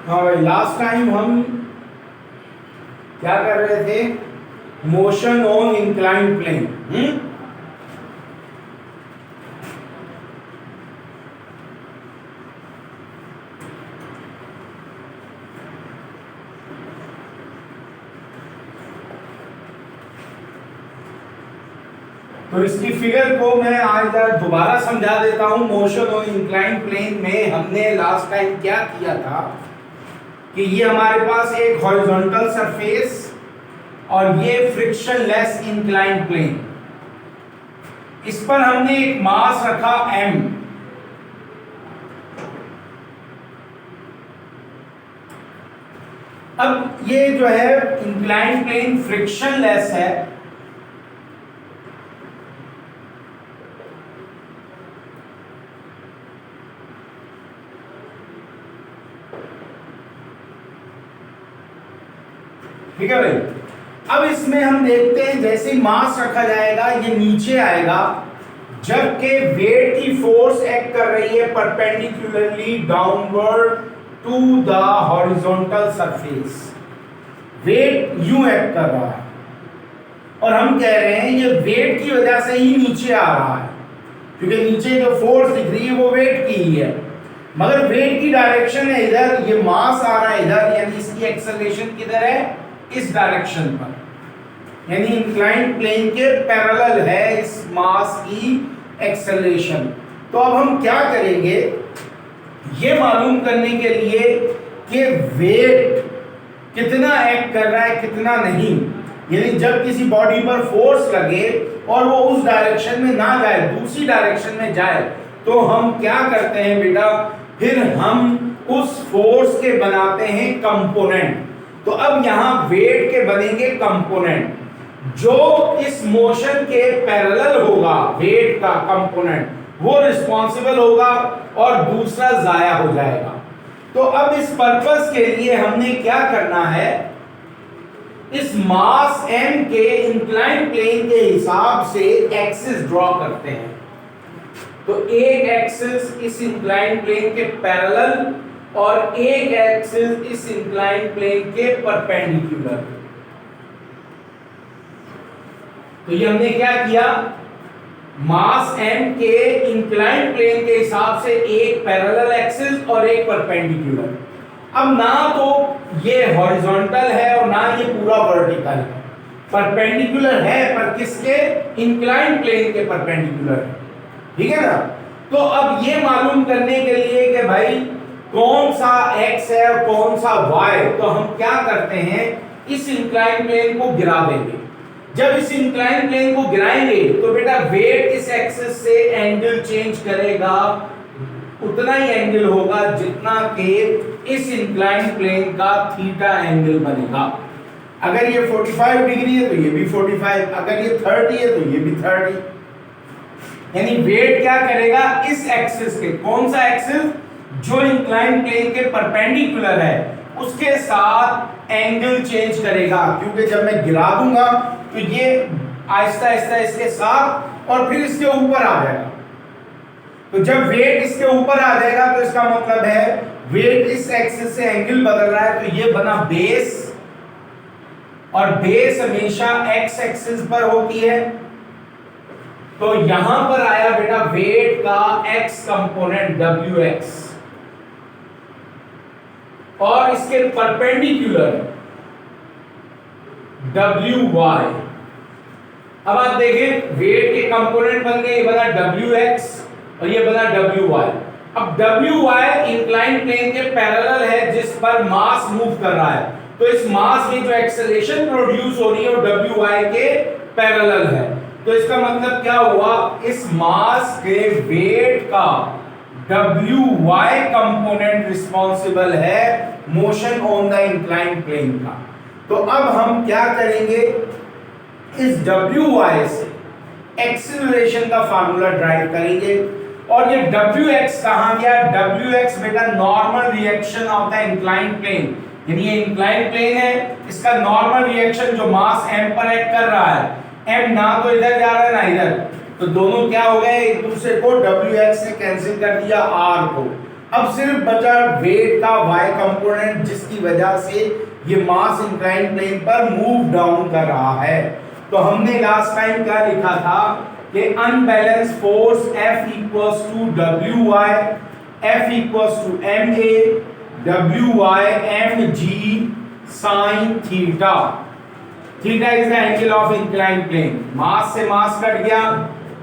हाँ भाई, last time हम क्या कर रहे थे? Motion on inclined plane. तो इसकी फिगर को मैं आज दोबारा समझा देता हूं। मोशन ऑन इंक्लाइंड प्लेन में हमने लास्ट टाइम क्या किया था कि ये हमारे पास एक हॉरिजॉन्टल सरफेस और ये फ्रिक्शनलेस इंक्लाइंड प्लेन, इस पर हमने एक मास रखा m। अब ये जो है इंक्लाइंड प्लेन फ्रिक्शनलेस है, ठीक है भाई। अब इसमें हम देखते हैं जैसे ही मास रखा जाएगा ये नीचे आएगा, जबकि वेट की फोर्स एक्ट कर रही है perpendicularly downward to the horizontal surface. Weight यूं एक्ट कर रहा है और हम कह रहे हैं ये वेट की वजह से ही नीचे आ रहा है, क्योंकि नीचे जो फोर्स दिख रही है वो वेट की ही है, मगर वेट की डायरेक्शन है इधर, ये मास आ रहा है इधर, यानी इसकी एक्सेलरेशन किधर है? इस डायरेक्शन पर, यानी इंक्लाइंड प्लेन के पैरेलल है इस मास की एक्सेलरेशन। तो अब हम क्या करेंगे, ये मालूम करने के लिए कि वेट कितना एक्ट कर रहा है कितना नहीं, यानी जब किसी बॉडी पर फोर्स लगे और वो उस डायरेक्शन में ना जाए, दूसरी डायरेक्शन में जाए, तो हम क्या करते हैं बेटा, फिर हम उस फोर्स के बनाते हैं कंपोनेंट। तो अब यहां वेट के बनेंगे कंपोनेंट, जो इस मोशन के पैरेलल होगा, वेट का कंपोनेंट वो रिस्पॉन्सिबल होगा और दूसरा जाया हो जाएगा। तो अब इस पर्पस के लिए हमने क्या करना है, इस मास m के इंक्लाइंड प्लेन के हिसाब से एक्सिस ड्रॉ करते हैं। तो एक एक्सिस इस इंक्लाइंड प्लेन के पैरेलल और एक एक्सिस इस इंक्लाइंड प्लेन के परपेंडिकुलर। तो ये हमने क्या किया, मास m के इंक्लाइंड प्लेन के हिसाब से एक पैरेलल एक्सिस और एक परपेंडिकुलर। अब ना तो ये हॉरिजॉन्टल है और ना ये पूरा वर्टिकल है, परपेंडिकुलर है पर किसके? इंक्लाइंड प्लेन के परपेंडिकुलर है, ठीक है ना। तो अब ये मालूम करने के लिए कि भाई कौन सा x है और कौन सा y, तो हम क्या करते हैं, इस इंक्लाइंड प्लेन को गिरा देंगे। जब इस इंक्लाइंड प्लेन को गिराएंगे तो बेटा वेट इस एक्सिस से एंगल चेंज करेगा, उतना ही एंगल होगा जितना कि इस इंक्लाइंड प्लेन का थीटा एंगल बनेगा। अगर ये 45 डिग्री है तो ये भी 45, अगर ये 30 है तो ये भी 30। यानी वेट क्या करेगा, इस एक्सिस के, कौन सा एक्सिस? जो इंक्लाइंड प्लेन के परपेंडिकुलर है उसके साथ एंगल चेंज करेगा, क्योंकि जब मैं गिरा दूंगा तो ये आहिस्ता आहिस्ता इसके साथ और फिर इसके ऊपर आ जाएगा। तो जब वेट इसके ऊपर आ जाएगा तो इसका मतलब है वेट इस एक्सिस से एंगल बदल रहा है, तो ये बना बेस, और बेस हमेशा एक्स एक्सिस पर होती है। तो यहां पर आया बेटा वेट का एक्स कंपोनेंट wx, और इसके परपेंडिकुलर wy। अब आप देखें वेट के कंपोनेंट बन गए, ये बना wx और ये बना wy। अब wy इंक्लाइंड प्लेन के पैरेलल है जिस पर मास मूव कर रहा है, तो इस मास में जो एक्सेलरेशन प्रोड्यूस हो रही है वो wy के पैरेलल है। तो इसका मतलब क्या हुआ, इस मास के वेट का wy कंपोनेंट रिस्पॉन्सिबल है motion on the inclined plane का। तो अब हम क्या करेंगे, इस wy से एक्सीलरेशन का फार्मूला ड्राइव करेंगे, और ये wx कहां गया? wx बेटा normal reaction of the inclined plane, यानी ये इंक्लाइंड प्लेन है, इसका नॉर्मल रिएक्शन जो मास m पर एक्ट कर रहा है, m ना तो इधर जा रहा है ना इधर, तो दोनों क्या हो गए, एक दूसरे को wx से कैंसिल कर दिया r को, अब सिर्फ बचा वेट का y कंपोनेंट, जिसकी वजह से ये मास इंक्लाइन प्लेन पर मूव डाउन कर रहा है। तो हमने लास्ट टाइम क्या लिखा था कि unbalance force F equals to WY, F equals to MA, WY mg sin theta. Theta is the angle of incline plane, mass से मास कट गया,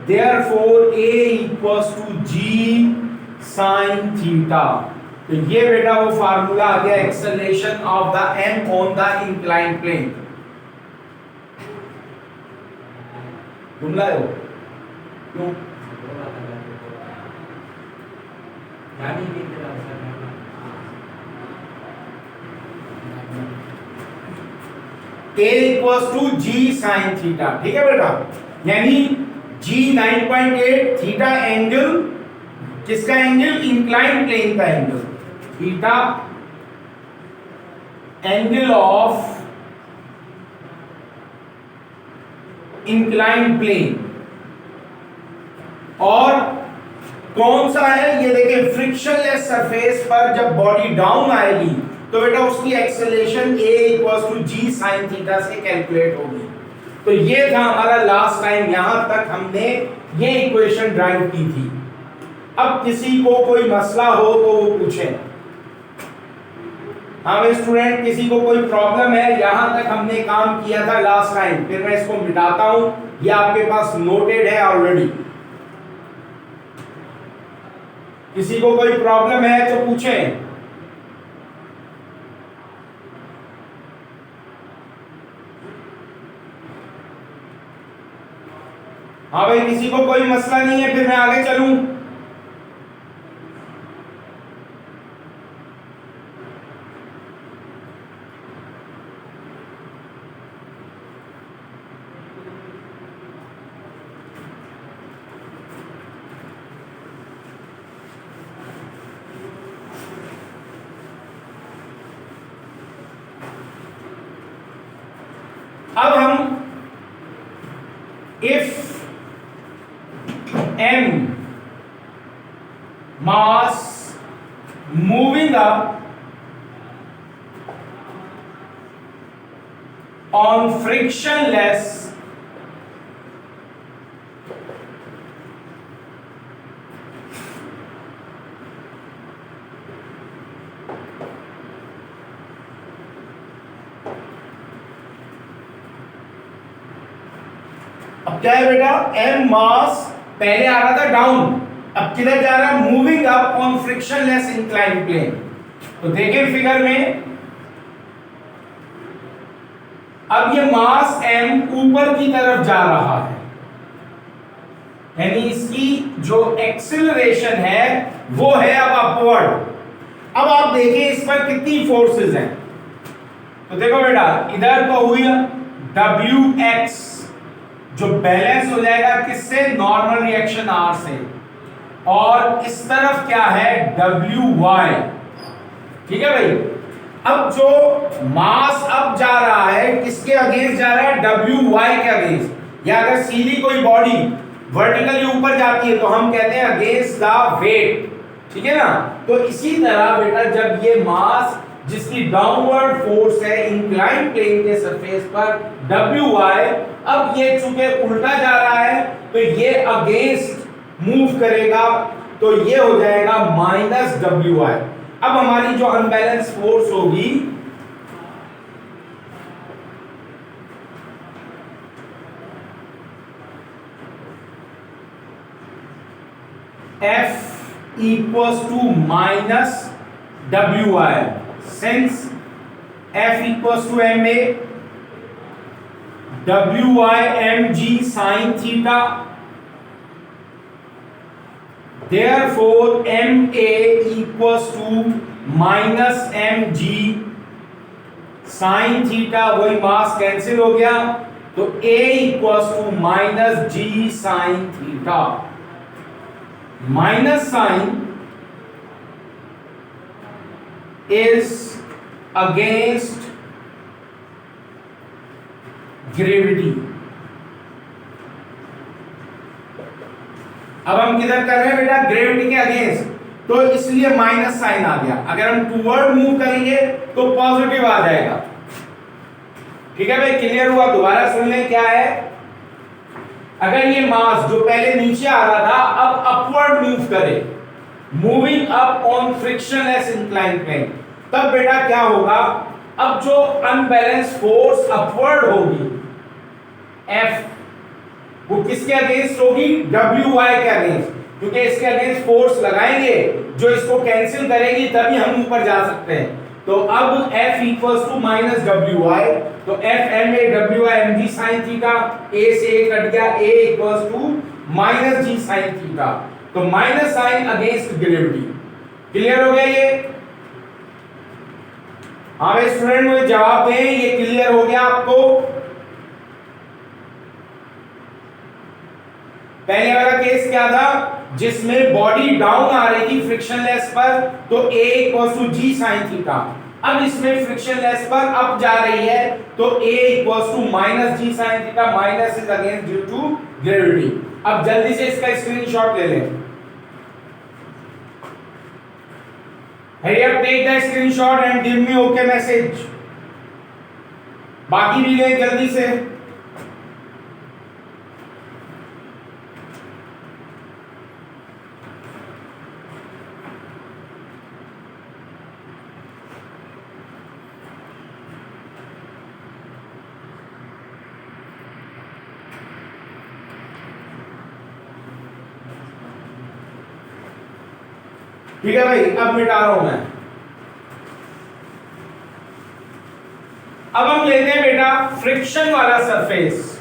therefore A equals to G sin theta. तो ये बेटा वो formula आ गया acceleration of the m on the incline plane. तुम लाए हो क्यों? A equals to G sin theta, ठीक है बेटा। यानी G 9.8, थीटा एंगल किसका एंगल? इंक्लाइन प्लेन का angle, theta angle of incline plane. और कौन सा है ये देखिए, फ्रिक्शनलेस सरफेस पर जब बॉडी डाउन आएगी तो बेटा उसकी acceleration A equals to G sin theta से कैलकुलेट होगी। तो ये था हमारा लास्ट टाइम, यहां तक हमने ये इक्वेशन ड्राइव की थी। अब किसी को कोई मसला हो तो वो पूछे। हाँ स्टूडेंट, किसी को कोई प्रॉब्लम है? यहां तक हमने काम किया था लास्ट टाइम, फिर मैं इसको मिटाता हूं, ये आपके पास नोटेड है ऑलरेडी। किसी को कोई प्रॉब्लम है तो पूछें। हाँ भाई, किसी को कोई मसला नहीं है, फिर मैं आगे चलूं। अब हम if m mass moving up on frictionless अब क्या है बेटा, m मास पहले आ रहा था डाउन, अब किधर जा रहा है? Moving up on frictionless incline plane. तो देखें फिगर में, अब ये मास m ऊपर की तरफ जा रहा है, यानी इसकी जो एक्सेलरेशन है वो है अब अपवर्ड। अब आप देखिए इस पर कितनी फोर्सेस हैं। तो देखो बेटा, इधर तो हुई WX जो बैलेंस हो जाएगा किससे? नॉर्मल रिएक्शन R से। और इस तरफ क्या है? WY, ठीक है भाई। अब जो मास अब जा रहा है किसके अगेंस्ट जा रहा है? WY के अगेंस्ट। या अगर सीधी कोई बॉडी वर्टिकली ऊपर जाती है तो हम कहते हैं अगेंस्ट द वेट, ठीक है ना। तो इसी तरह बेटा जब ये मास जिसकी डाउनवर्ड फोर्स है इंक्लाइन प्लेन के सरफेस पर WY, अब ये चूंकि उल्टा जा रहा है तो ये अगेंस्ट मूव करेगा, तो ये हो जाएगा -WY। अब हमारी जो अनबैलेंस फोर्स होगी F equals to -WY, since F equals to MA, WY mg sin theta, therefore MA equals to -mg sin theta, वही मास कैंसिल हो गया, तो A equals to -g sin theta। Minus sign is against gravity। अब हम किधर कर रहे हैं बेटा? ग्रेविटी के अगेंस्ट। तो इसलिए माइनस साइन आ गया। अगर हम टूवर्ड मूव करेंगे तो पॉजिटिव आ जाएगा। ठीक है भाई, क्लियर हुआ? दोबारा सुन लें क्या है। अगर ये मास जो पहले नीचे आ रहा था अब अपवर्ड मूव करे, moving up on frictionless incline plane, तब बेटा क्या होगा? अब जो अनबैलेंस फोर्स अपवर्ड होगी F, वो किसके अगेंस्ट होगी? WY के अगेंस्ट, क्योंकि इसके अगेंस्ट फोर्स लगाएंगे जो इसको कैंसिल करेगी तभी हम ऊपर जा सकते हैं। तो अब F equals to minus WY, तो F M A WY mg sin theta, A से A कट गया, A equals to minus G sin theta, तो minus sign against gravity. Clear हो गया ये? हाँ भाई स्टूडेंट मुझे जवाब दें, ये क्लियर हो गया आपको? पहले वाला केस क्या था जिसमें बॉडी डाउन आ रही थी फ्रिक्शनलेस पर, तो A equals to G sin theta. अब इसमें फ्रिक्शनलेस पर अप जा रही है तो A equals to minus G sin theta, minus is against due to gravity. अब जल्दी से इसका स्क्रीनशॉट ले लें। Hurry up, take the screenshot and give me okay message। बाकी भी लें जल्दी से। ठीक है भाई, अब मिटा रहा हूं मैं। अब हम लेते हैं बेटा फ्रिक्शन वाला surface.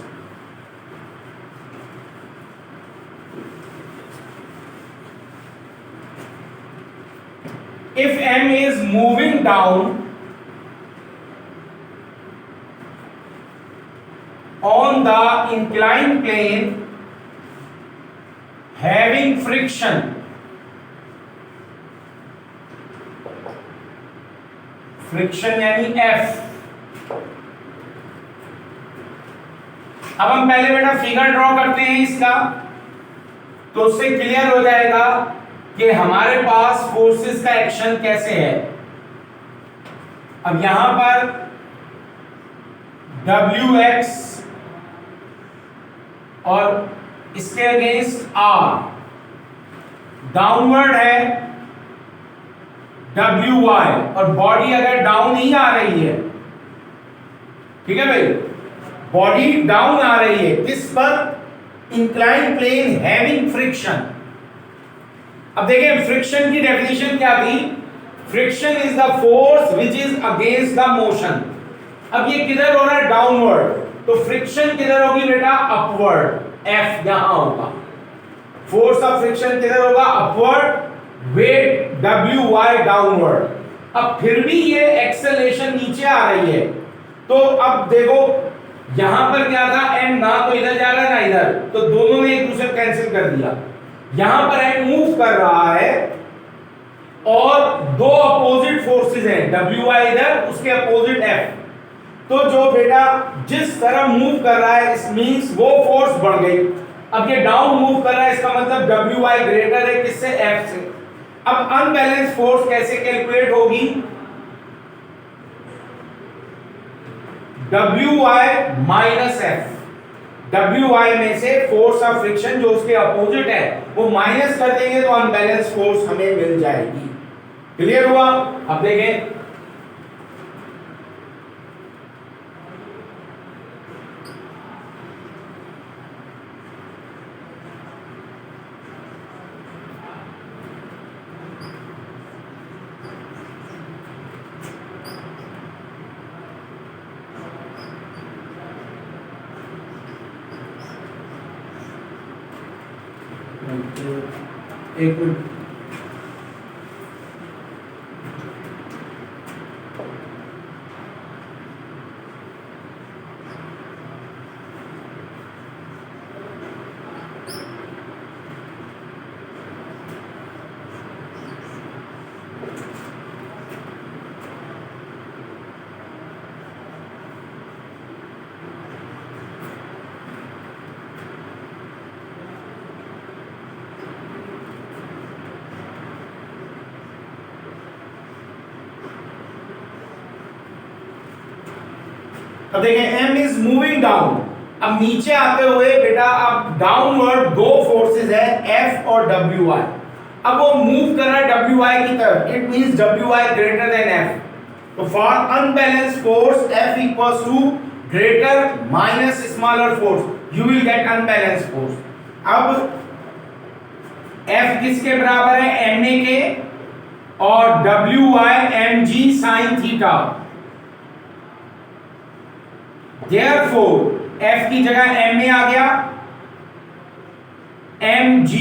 If M is moving down on the inclined plane having friction, friction यानी F। अब हम पहले बेटा फिगर ड्रॉ करते हैं इसका, तो उससे क्लियर हो जाएगा कि हमारे पास फोर्सेस का एक्शन कैसे है। अब यहां पर WX और इसके अगेंस्ट R, डाउनवर्ड है WY, और बॉडी अगर डाउन ही आ रही है, ठीक है भाई, बॉडी डाउन आ रही है किस पर? Incline plane having friction. अब देखिए फ्रिक्शन की डेफिनेशन क्या थी? Friction is the force which is against the motion. अब ये किधर हो रहा है? डाउनवर्ड, तो फ्रिक्शन किधर होगी बेटा? अपवर्ड, F यहां होगा। फोर्स ऑफ फ्रिक्शन किधर होगा? Upward, weight WY downward. अब फिर भी ये एक्सेलरेशन नीचे आ रही है, तो अब देखो यहां पर क्या था? M ना तो इधर जा रहा है ना इधर, तो दोनों ने एक दूसरे को कैंसिल कर दिया। यहां पर M मूव कर रहा है और दो अपोजिट फोर्सेस हैं, WY इधर, उसके अपोजिट F। तो जो बेटा जिस तरह मूव कर रहा है इस मींस वो फोर्स बढ़ गई। अब ये डाउन मूव कर रहा है, इसका मतलब WY ग्रेटर है किससे? F से। अब अनबैलेंस फोर्स कैसे कैलकुलेट होगी? WY minus F। WY में से फोर्स ऑफ फ्रिक्शन जो उसके अपोजिट है वो माइनस कर देंगे तो अनबैलेंस फोर्स हमें मिल जाएगी। क्लियर हुआ? अब देखें एक मिनट। अब देखें m इज मूविंग डाउन, अब नीचे आते हुए बेटा अब डाउनवर्ड दो फोर्सेस है F और WI, अब वो मूव कर रहा है WI की तरफ, it means WI greater than F, तो for unbalanced force F equals to greater minus smaller force you will get unbalanced force. अब F किसके बराबर है, ma के, और WI mg sin theta, therefore F की जगह ma आ गया, mg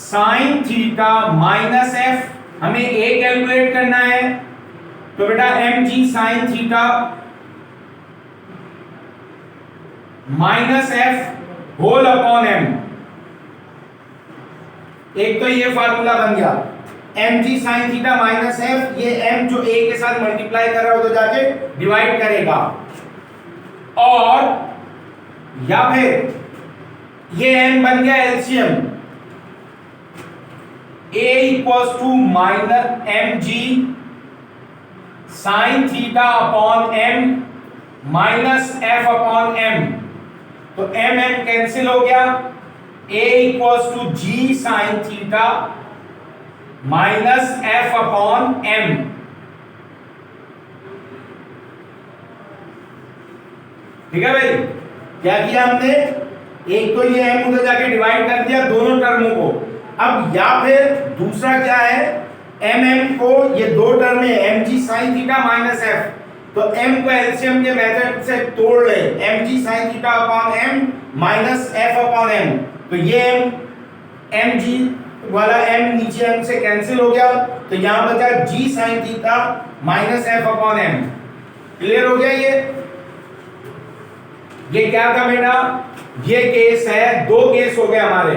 sin theta minus F, हमें a कैलकुलेट करना है, तो बेटा mg sin theta minus F whole upon m, एक तो ये फार्मूला बन गया mg sin theta minus F, ये m जो a के साथ मल्टीप्लाई कर रहा हो तो जाके डिवाइड करेगा, और या फिर ये m बन गया LCM, a equals to minus mg sin theta upon m minus f upon m, तो m m कैंसिल हो गया, a equals to g sin theta minus f upon m, ठीक है भाई। क्या किया हमने, एक तो ये m उधर जाके डिवाइड कर दिया दोनों टर्मों को, अब या फिर दूसरा क्या है, mm को ये दो टर्म है mg sin theta minus f, तो m को एलसीएम के मेथड से तोड़ ले, mg sin theta upon m minus f upon m, तो ये mg वाला m नीचे m से कैंसिल हो गया, तो यहां बचा g sin theta minus f upon m। Clear हो गया ये क्या था बेटा, ये केस है, दो केस हो गए हमारे,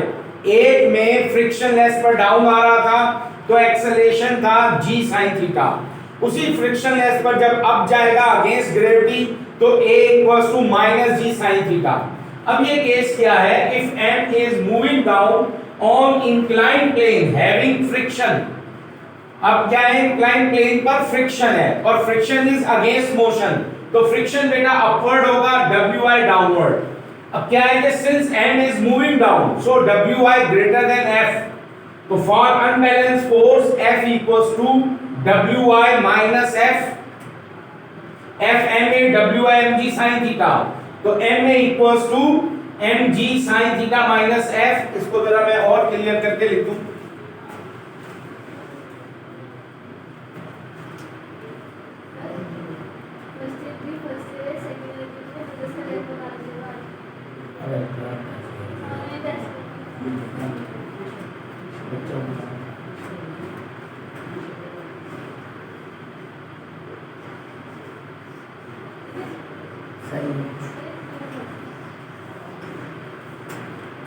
एक में फ्रिक्शन लेस पर डाउन आ रहा था तो एक्सेलरेशन था g sin थीटा, उसी फ्रिक्शन लेस पर जब अप जाएगा अगेंस्ट ग्रेविटी तो a equals to minus g sin theta. अब ये केस क्या है, if m is moving down on inclined plane having friction, अब क्या है, इंक्लाइंड प्लेन पर फ्रिक्शन है और फ्रिक्शन इज अगेंस्ट मोशन, तो फ्रिक्शन बेटा अपवर्ड होगा, WI डाउनवर्ड। अब क्या है कि since m is moving down so WI greater than F, तो for unbalanced force F equals to WI minus F, F ma WI mg sin theta, तो ma equals to mg sin theta minus F, इसको जरा मैं और clear करके लिख दूं,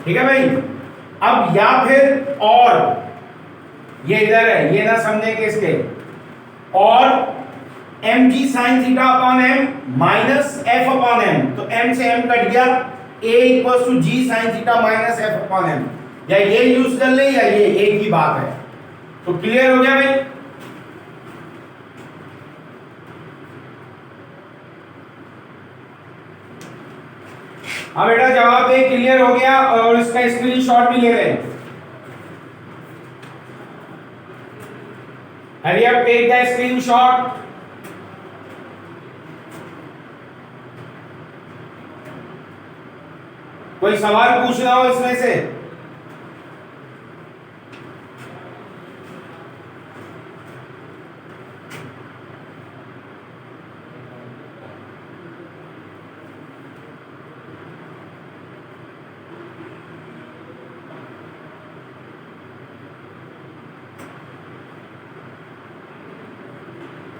ठीक है भाई। अब या फिर और ये इधर है, ये ना समझे कि इसके, और mg sin theta upon m minus f upon m, तो m से m कट गया, a equals to g sin theta minus f upon m, या ये यूज कर ले या ये एक ही बात है, तो क्लियर हो गया भाई। हाँ बेटा जवाब दे, क्लियर हो गया, और इसका स्क्रीनशॉट भी ले लें, hurry up take the screenshot. कोई सवाल पूछना हो इसमें से,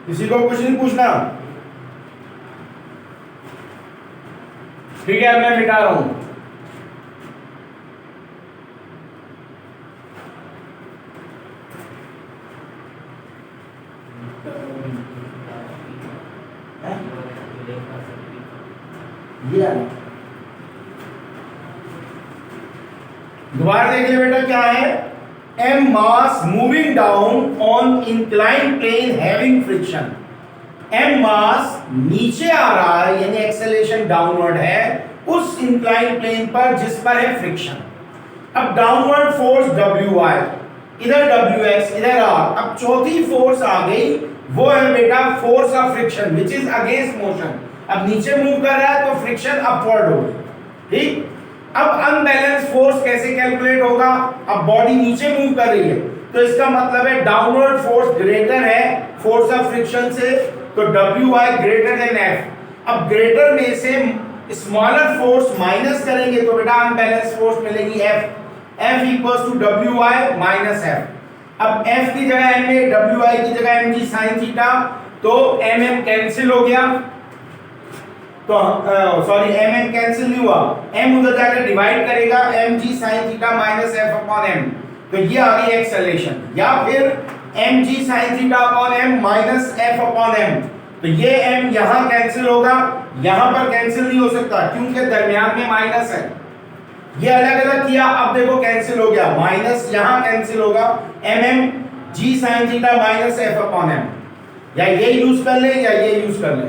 किसी को कुछ नहीं पूछना, ठीक है, अब मैं मिटा रहा हूं। दोबारा देखिए बेटा क्या है, m mass moving down on inclined plane having friction, m मास नीचे आ रहा है यानी एक्सेलरेशन डाउनवर्ड है उस इंक्लाइन प्लेन पर जिस पर है फ्रिक्शन। अब डाउनवर्ड फोर्स Wi, इधर Wx, इधर R। अब चौथी फोर्स आ गई, वो है बेटा force of friction which is against motion. अब नीचे मूव कर रहा है तो फ्रिक्शन अपवर्ड होगी, ठीक। अब अनबैलेंस फोर्स कैसे कैलकुलेट होगा? अब बॉडी नीचे मूव कर रही है तो इसका मतलब है डाउनवर्ड फोर्स ग्रेटर है फोर्स ऑफ फ्रिक्शन से, तो Wi ग्रेटर देन F। अब ग्रेटर में से स्मॉलर फोर्स माइनस करेंगे तो बेटा अनबैलेंस फोर्स मिलेगी F equals to Wi minus F। अब F की जगह m है, Wi की जगह mg sin थीटा, तो mm कैंसिल हो गया, तो सॉरी mm कैंसिल नहीं हुआ, m उधर जाकर डिवाइड करेगा, mg sin theta minus f upon m, तो ये आ गई एक्सेलरेशन। या फिर mg sin theta upon m minus f upon m, तो ये m यहां कैंसिल होगा, यहां पर कैंसिल नहीं हो सकता क्योंकि दरमियान में माइनस है। ये अलग अलग किया, अब देखो कैंसिल हो गया, माइनस यहां कैंसिल होगा, mm g sin theta minus f upon m, या ये यूज कर ले या ये यूज कर ले।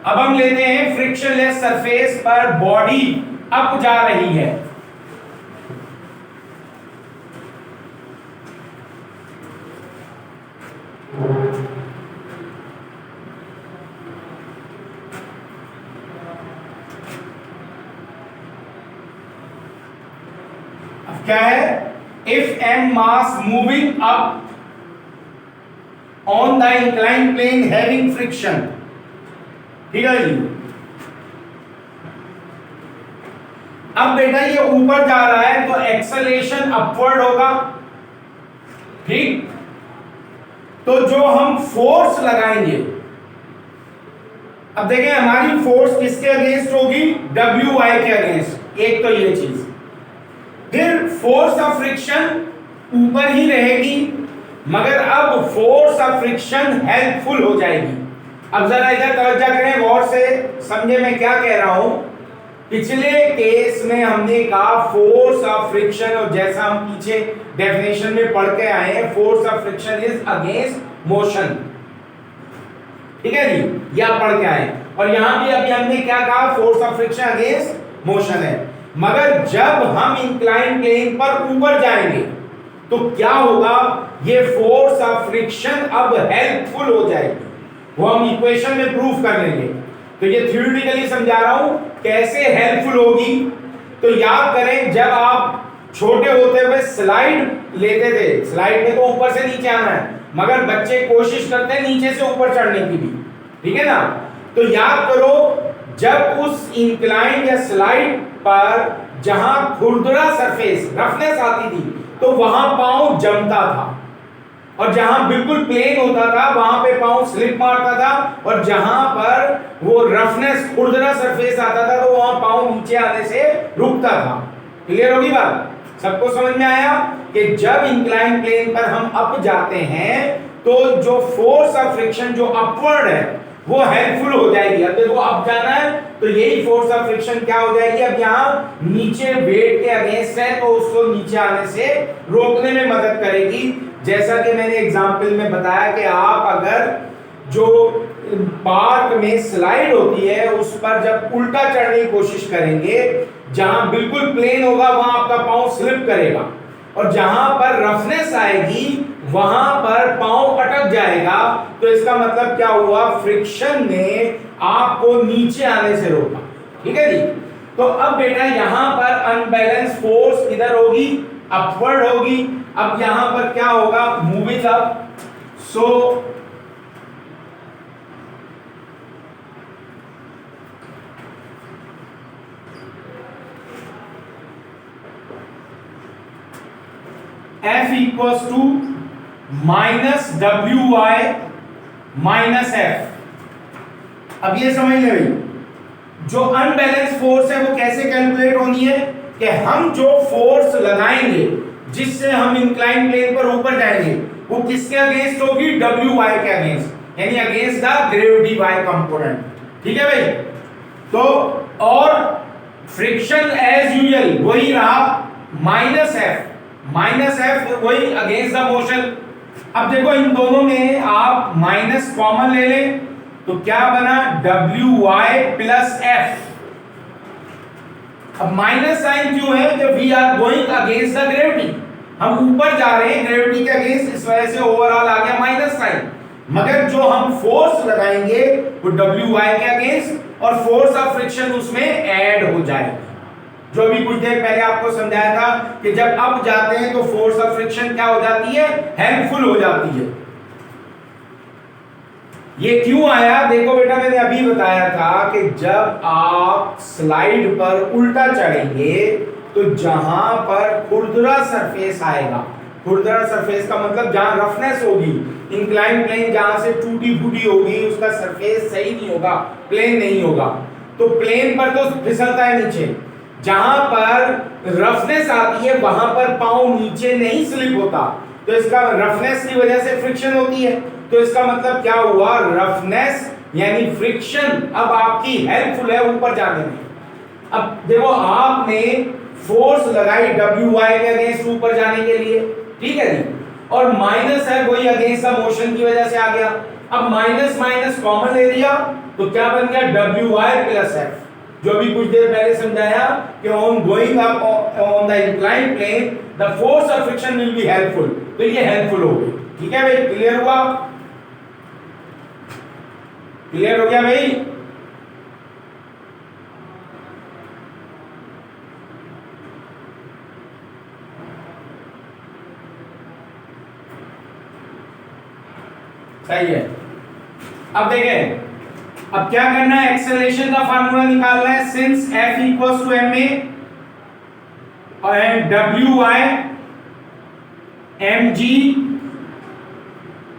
अब हम लेते हैं फ्रिक्शनलेस सरफेस पर बॉडी अप जा रही है, अब क्या है? If m mass moving up on the inclined plane having friction, ठीक है जी। अब बेटा ये ऊपर जा रहा है तो एक्सेलरेशन अपवर्ड होगा, ठीक। तो जो हम फोर्स लगाएंगे, अब देखें हमारी फोर्स किसके अगेंस्ट होगी? Wi के अगेंस्ट, एक तो ये चीज। फिर फोर्स ऑफ फ्रिक्शन ऊपर ही रहेगी, मगर अब फोर्स ऑफ फ्रिक्शन हेल्पफुल हो जाएगी। अब जरा इधर तवज्जो करें, गौर से समझे मैं क्या कह रहा हूं। पिछले केस में हमने कहा फोर्स ऑफ फ्रिक्शन, और जैसा हम पीछे डेफिनेशन में पढ़ के आए हैं, force of friction is against motion, ठीक है जी, या पढ़ के आए। और यहां भी अभी हमने क्या कहा? Force of friction against motion है। मगर जब हम इंक्लाइन प्लेन पर ऊपर जाएंगे तो क्या होगा? ये फोर्स ऑफ फ्रिक्शन अब हेल्पफुल हो जाएगी, वो हम इक्वेशन में प्रूफ कर लेंगे। तो ये थ्योरेटिकली समझा रहा हूं कैसे हेल्पफुल होगी। तो याद करें, जब आप छोटे होते हुए स्लाइड लेते थे, स्लाइड में तो ऊपर से नीचे आना है, मगर बच्चे कोशिश करते हैं नीचे से ऊपर चढ़ने की भी, ठीक है ना। तो याद करो, जब उस इंक्लाइन या स्लाइड पर जहां खुरदुरा सरफेस रफनेस आती थी तो वहां पांव जमता था, और जहां बिल्कुल प्लेन होता था वहां पे पांव स्लिप मारता था, और जहां पर वो रफनेस खुरदरा सरफेस आता था तो वहां पांव नीचे आने से रुकता था। क्लियर होगी बात? सबको समझ में आया कि जब इंक्लाइन प्लेन पर हम अप जाते हैं तो जो फोर्स ऑफ फ्रिक्शन जो अपवर्ड है वो हेल्पफुल हो जाएगी। अब देखो अप जाना है तो यही फोर्स ऑफ फ्रिक्शन क्या हो जाएगी? अब यहाँ नीचे वेट के अगेंस्ट है तो उसको नीचे आने से रोकने में मदद करेगी। जैसा कि मैंने एग्जाम्पल में बताया कि आप अगर जो पार्क में स्लाइड होती है उस पर जब उल्टा चढ़ने की कोशिश करेंगे, जहां बिल्कुल प्लेन होगा वहां आपका पांव स्लिप करेगा, और जहां पर रफनेस आएगी वहां पर पांव अटक जाएगा। तो इसका मतलब क्या हुआ? फ्रिक्शन ने आपको नीचे आने से रोका, ठीक है जी। तो अब बेटा यहां पर अनबैलेंस फोर्स किधर होगी? अपवर्ड होगी। अब यहां पर क्या होगा? Moving up, so F equals to minus Wi minus F। अब ये समझ ले भाई, जो अनबैलेंस फोर्स है वो कैसे कैलकुलेट होनी है कि हम जो फोर्स लगाएंगे जिससे हम इंक्लाइन प्लेन पर ऊपर जाएंगे वो किसके अगेंस्ट होगी? Wi के अगेंस्ट, यानी against the gravity y component, ठीक है भाई। तो और फ्रिक्शन एज यूजुअल वही रहा, माइनस F वही अगेंस्ट द मोशन, अब देखो इन दोनों में आप माइनस कॉमन ले लें तो क्या बना WY प्लस F। अब माइनस साइन क्यों है? जब we are going against the gravity, हम ऊपर जा रहे हैं ग्रेविटी के अगेंस्ट, इस वजह से ओवरऑल आ गया माइनस साइन। मगर जो हम फोर्स लगाएंगे वो WY के अगेंस्ट और फोर्स ऑफ फ्रिक्शन उसमें ऐड हो जाएगी। जो अभी कुछ देर पहले आपको समझाया था कि जब अप जाते हैं तो फोर्स ऑफ फ्रिक्शन क्या हो जाती है? हेल्पफुल हो जाती है। ये क्यों आया? देखो बेटा, मैंने अभी बताया था कि जब आप स्लाइड पर उल्टा चढ़ेंगे तो जहां पर खुरदुरा सरफेस आएगा, खुरदुरा सरफेस का मतलब जहां रफनेस होगी, इंक्लाइन प्लेन जहां से टूटी फूटी होगी, उसका सरफेस सही नहीं होगा, प्लेन नहीं होगा, तो प्लेन पर तो फिसलता है नीचे। जहां पर रफनेस आती है वहां पर पांव नीचे नहीं स्लिप होता, तो इसका रफनेस की वजह से फ्रिक्शन होती है। तो इसका मतलब क्या हुआ? रफनेस यानी फ्रिक्शन अब आपकी हेल्पफुल है ऊपर जाने में। अब देखो आपने फोर्स लगाई WY के अगेंस्ट ऊपर जाने के लिए, ठीक है जी, और माइनस है वही अगेंस्ट द मोशन की वजह से आ गया। अब माइनस माइनस कॉमन ले लिया तो क्या बन गया? WY plus F। जो भी कुछ देर पहले समझाया कि on going up on the inclined plane the force of friction will be helpful, तो ये हेल्पफुल हो गई। ठीक है भाई, क्लियर हुआ? क्लियर हो गया भाई? सही है। अब देखें, अब क्या करना है? एक्सेलरेशन का फार्मूला निकालना है। Since F equals to ma and WY mg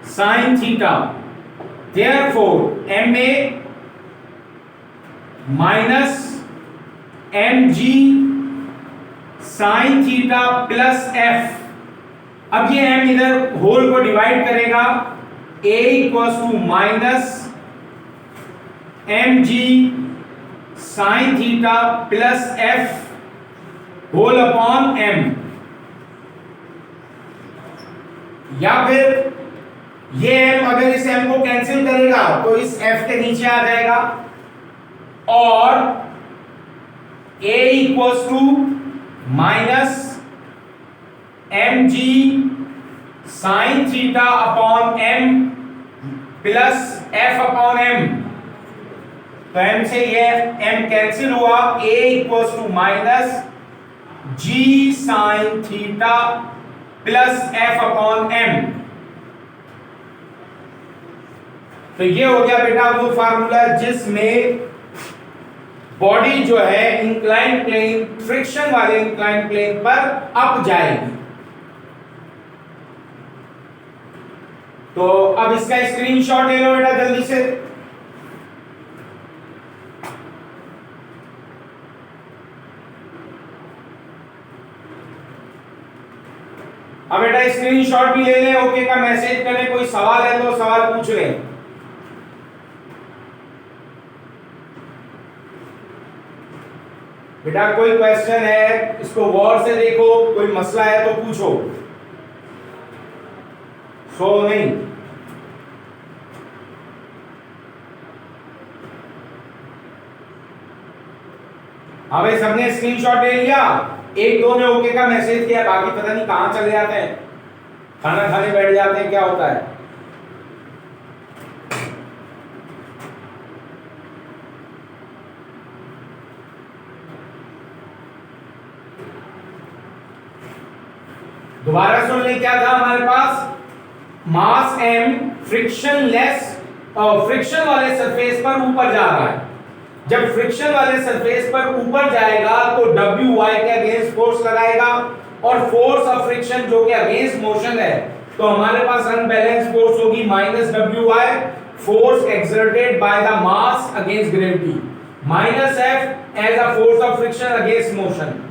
sin theta, therefore ma minus mg sin theta plus F। अब ये m इधर होल को डिवाइड करेगा, a equals to minus mg sin theta plus f whole upon m, या फिर ये m अगर इस m को कैंसिल करेगा तो इस f के नीचे आ जाएगा, और a equals to minus mg sin theta upon m plus f upon m। तो m से ये m कैंसिल हुआ, a equals to minus g sine theta plus f upon m। तो ये हो गया बेटा वो फार्मूला जिसमें बॉडी जो है इंक्लाइन प्लेन, फ्रिक्शन वाले इंक्लाइन प्लेन पर अप जाएगी। तो अब इसका स्क्रीनशॉट ले लो बेटा जल्दी से। अब बेटा स्क्रीनशॉट भी ले लें, ओके का मैसेज करें, कोई सवाल है तो सवाल पूछ लें। बेटा कोई क्वेश्चन है इसको गौर से देखो, कोई मसला है तो पूछो, सो नहीं। हाँ भाई, सबने स्क्रीनशॉट ले लिया, एक दो ने ओके का मैसेज किया, बाकी पता नहीं कहां चले जाते हैं, खाना खाने बैठ जाते हैं, क्या होता है। दोबारा सुन ले, क्या था हमारे पास? मास m फ्रिक्शन लेस और फ्रिक्शन वाले सरफेस पर ऊपर जा रहा है। जब फ्रिक्शन वाले सरफेस पर ऊपर जाएगा तो WY के अगेंस्ट फोर्स लगाएगा, और फोर्स ऑफ फ्रिक्शन जो कि अगेंस्ट मोशन है, तो हमारे पास अनबैलेंस फोर्स होगी minus WY, force exerted by the mass against gravity, minus F as a force of friction against motion.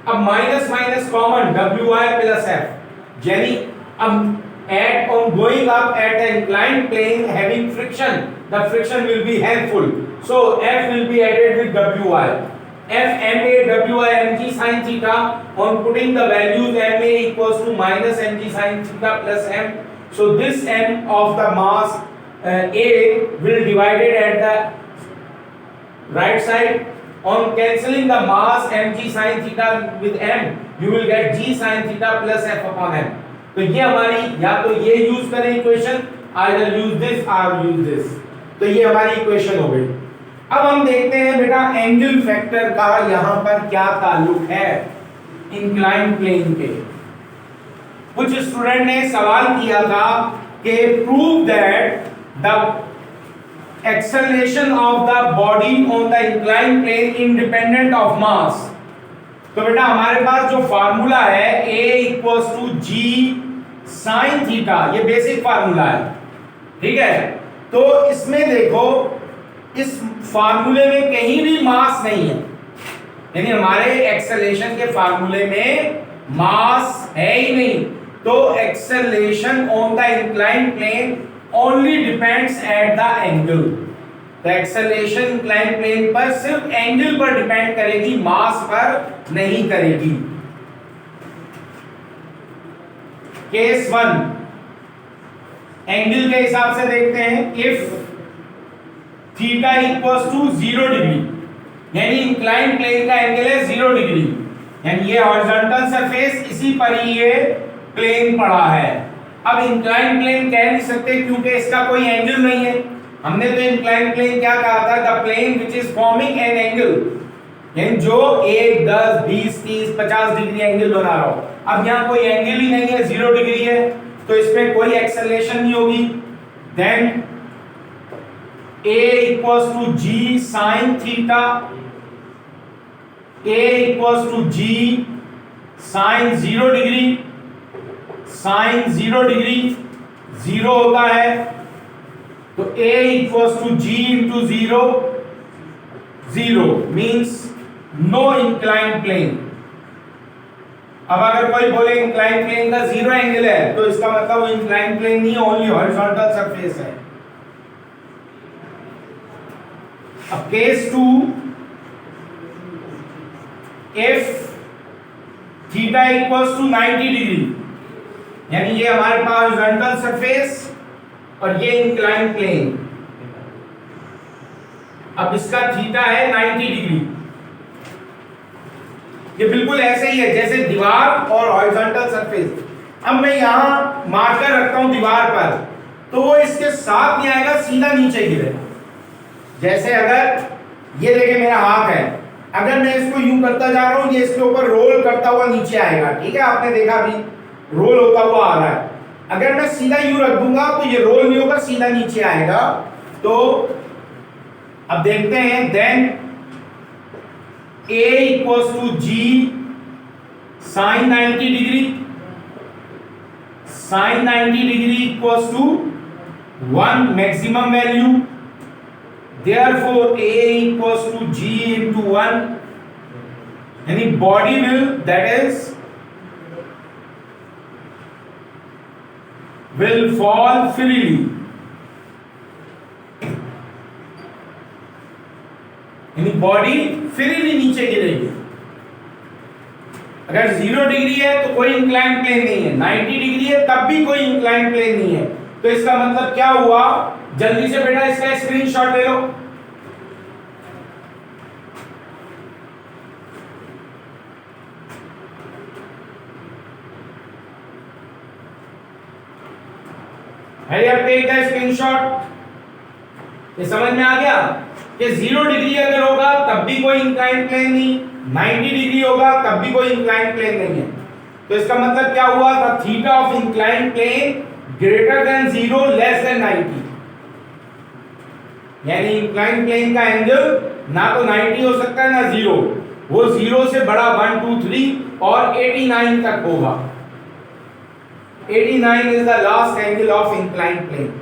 अब minus minus common, WY plus F, यानी अब at on going up at an inclined plane having friction, the friction will be helpful, so F will be added with WY, F ma WY mg sin theta, on putting the values ma equals to minus mg sin theta plus m, So this m of the mass A will divided at the right side. On cancelling the mass mg sin theta with m, you will get g sin theta plus f upon m. तो ये हमारी या तो ये use करें equation, either use this और use this, तो ये हमारी इक्वेशन हो गई। अब हम देखते हैं बेटा एंगल फैक्टर का यहां पर क्या ताल्लुक है इंक्लाइन प्लेन के। कुछ स्टूडेंट ने सवाल किया था कि prove that the acceleration of the body on the incline plane independent of mass. तो बेटा हमारे पास जो फार्मूला है a equals to g sine theta, ये बेसिक फार्मूला है, ठीक है। तो इसमें देखो इस फार्मूले में कहीं भी मास नहीं है, यानी हमारे एक्सेलरेशन के फार्मूले में मास है ही नहीं। तो acceleration on the incline plane only depends at the angle. तो एक्सेलरेशन इंक्लाइन प्लेन पर सिर्फ एंगल पर डिपेंड करेगी, मास पर नहीं करेगी। केस 1 एंगल के हिसाब से देखते हैं। If theta equals to 0 degree, यानी इंक्लाइन प्लेन का एंगल है 0 डिग्री, यानी ये हॉरिजॉन्टल सरफेस, इसी पर ही ये प्लेन पड़ा है। अब इंक्लाइन प्लेन कह नहीं सकते क्योंकि इसका कोई एंगल नहीं है। हमने तो इंक्लाइन प्लेन क्या कहा था, the plane which is forming an angle, यानी जो 1 10 20 30 50 डिग्री एंगल बना रहा हो। अब यहाँ कोई एंगल ही नहीं है, 0 डिग्री है, तो इसमें कोई एक्सेलरेशन नहीं होगी। Then a equals to g sine theta, a equals to g sine 0 degree, sine 0 degree 0 होता है, तो a equals to g into 0, 0 means no incline plane. अब अगर कोई बोले इंक्लाइन प्लेन का 0 एंगल है, तो इसका मतलब वो इंक्लाइन प्लेन नहीं है, ओनली हॉरिजॉन्टल सरफेस है। अब case 2, if theta equals to 90 degree, यानी ये हमारे पास हॉरिजॉन्टल सरफेस और ये इंक्लाइन प्लेन। अब इसका थीटा है 90 डिग्री, ये बिल्कुल ऐसे ही है जैसे दीवार और हॉरिजॉन्टल सरफेस। अब मैं यहां मार्कर रखता हूं दीवार पर, तो वो इसके साथ नहीं आएगा, सीधा नीचे गिरेगा। जैसे अगर ये देखे मेरा हाथ है, अगर मैं इसको यूं करता जा रहा हूं, ये इसके ऊपर रोल करता हुआ नीचे आएगा, ठीक है, आपने देखा भी रोल होता हुआ आ रहा है। अगर मैं सीधा यूं रख दूंगा तो ये रोल नहीं होगा, सीधा नीचे आएगा। तो अब देखते हैं, then a equals to g sine 90 degree, sine 90 degree equals to 1 maximum value, therefore a equals to g into 1, यानी बॉडी विल fall freely, यानी बॉडी फ्रीली नीचे गिरेगी। अगर 0 डिग्री है तो कोई इंक्लाइन प्लेन नहीं है, 90 डिग्री है तब भी कोई इंक्लाइन प्लेन नहीं है। तो इसका मतलब क्या हुआ, जल्दी से बेटा इसका स्क्रीनशॉट ले लो। Hurry up take the screenshot. ये समझ में आ गया कि 0 डिग्री अगर होगा तब भी कोई इंक्लाइन प्लेन नहीं, 90 डिग्री होगा तब भी कोई इंक्लाइन प्लेन नहीं है। तो इसका मतलब क्या हुआ, the theta of incline plane greater than 0 less than 90, यानी इंक्लाइन प्लेन का एंगल ना तो 90 हो सकता है ना 0, वो 0 से बड़ा 1 2 3 और 89 तक होगा। 89 is the last angle of inclined plane.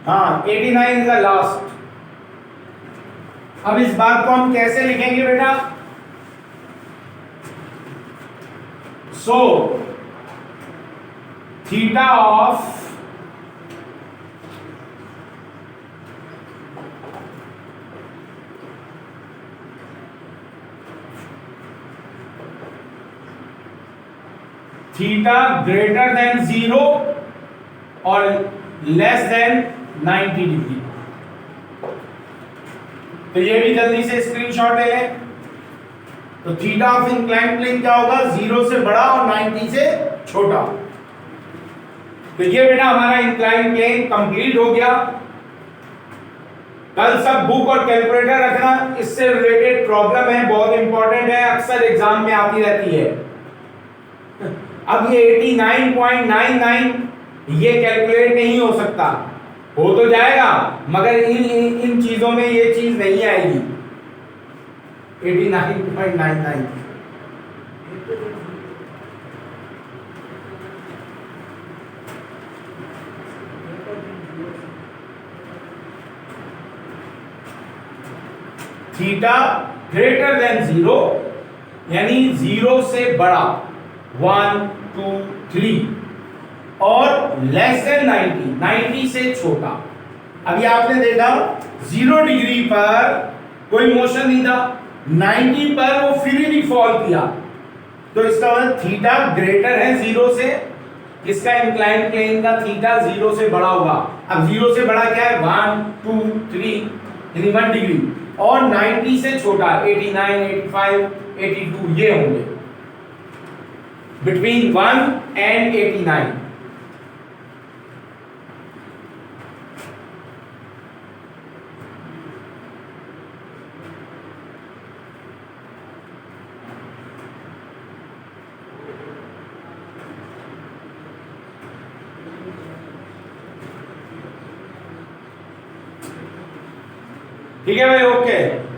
हाँ 89 is the last. अब इस बात को हम कैसे लिखेंगे बेटा? So theta of theta greater than 0 और लेस देन 90 डिग्री। तो ये भी जल्दी से स्क्रीनशॉट ले लें। तो थीटा ऑफ इंक्लाइंड प्लेन क्या होगा? 0 से बड़ा और 90 से छोटा। तो ये बेटा हमारा इंक्लाइंड प्लेन कंप्लीट हो गया। कल सब बुक और कैलकुलेटर रखना, इससे रिलेटेड प्रॉब्लम है, बहुत इंपॉर्टेंट है, अक्सर एग्जाम में आती रहती है। अब ये 89.99 ये कैलकुलेट नहीं हो सकता, हो तो जाएगा मगर इन चीजों में ये चीज नहीं आएगी। 89.99 थीटा ग्रेटर देन 0 यानी 0 से बड़ा 1 2 3 और लेस देन 90 से छोटा। अभी आपने देखा 0 डिग्री पर कोई मोशन नहीं था, 90 पर वो फिर ही फॉल किया, तो इसका मतलब थीटा ग्रेटर है 0 से। इसका इंक्लाइंड प्लेन का थीटा 0 से बड़ा होगा। अब 0 से बड़ा क्या है? 1 2 3 यानी 1 डिग्री, और 90 से छोटा 89 85 82 ये होंगे, बिटवीन 1 एंड 89। ठीक है भाई, ओके।